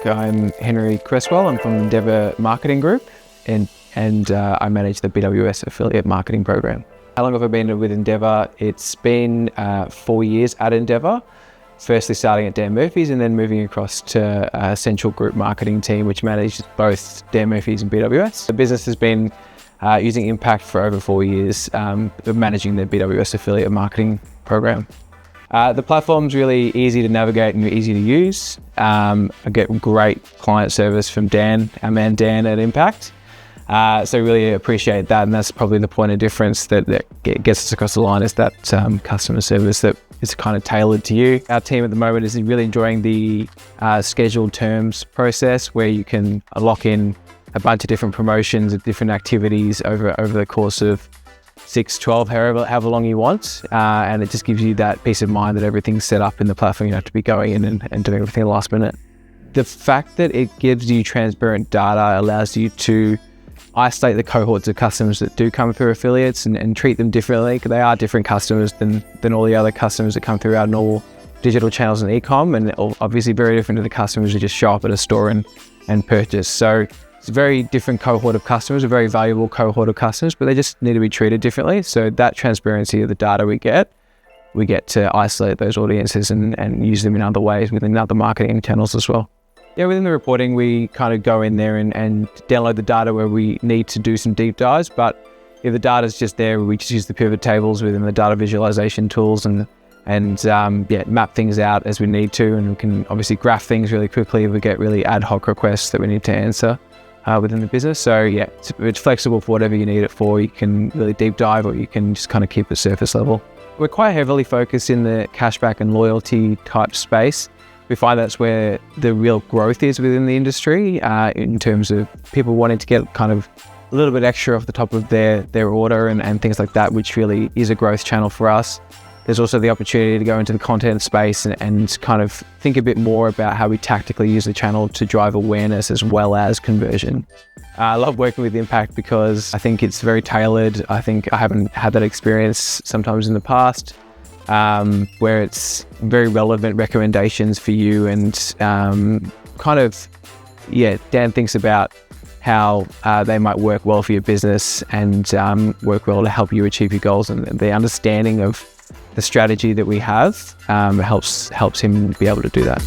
I'm Henry Cresswell. I'm from Endeavour Marketing Group and I manage the BWS affiliate marketing program. How long have I been with Endeavour? It's been 4 years at Endeavour. Firstly starting at Dan Murphy's and then moving across to Central Group Marketing team, which manages both Dan Murphy's and BWS. The business has been using Impact for over 4 years, managing the BWS affiliate marketing program. The platform's really easy to navigate and easy to use. I get great client service from Dan, our man Dan at Impact. So really appreciate that, and that's probably the point of difference that gets us across the line, is that customer service that is kind of tailored to you. Our team at the moment is really enjoying the scheduled terms process, where you can lock in a bunch of different promotions and different activities over the course of 6, 12, however long you want. And it just gives you that peace of mind that everything's set up in the platform. You don't have to be going in and doing everything at the last minute. The fact that it gives you transparent data allows you to isolate the cohorts of customers that do come through affiliates and treat them differently, because they are different customers than all the other customers that come through our normal digital channels and e-com, and obviously very different to the customers who just show up at a store and purchase. So it's a very different cohort of customers, a very valuable cohort of customers, but they just need to be treated differently. So that transparency of the data we get to isolate those audiences and use them in other ways within other marketing channels as well. Yeah, within the reporting, we kind of go in there and download the data where we need to do some deep dives. But if the data's just there, we just use the pivot tables within the data visualization tools and map things out as we need to. And we can obviously graph things really quickly if we get really ad hoc requests that we need to answer within the business. So yeah, it's flexible for whatever you need it for. You can really deep dive, or you can just kind of keep it surface level. We're quite heavily focused in the cashback and loyalty type space. We find that's where the real growth is within the industry, in terms of people wanting to get kind of a little bit extra off the top of their order and things like that, which really is a growth channel for us. There's also the opportunity to go into the content space and kind of think a bit more about how we tactically use the channel to drive awareness as well as conversion. I love working with Impact because I think it's very tailored. I think I haven't had that experience sometimes in the past, where it's very relevant recommendations for you and Dan thinks about how they might work well for your business and work well to help you achieve your goals, and the understanding of the strategy that we have helps him be able to do that.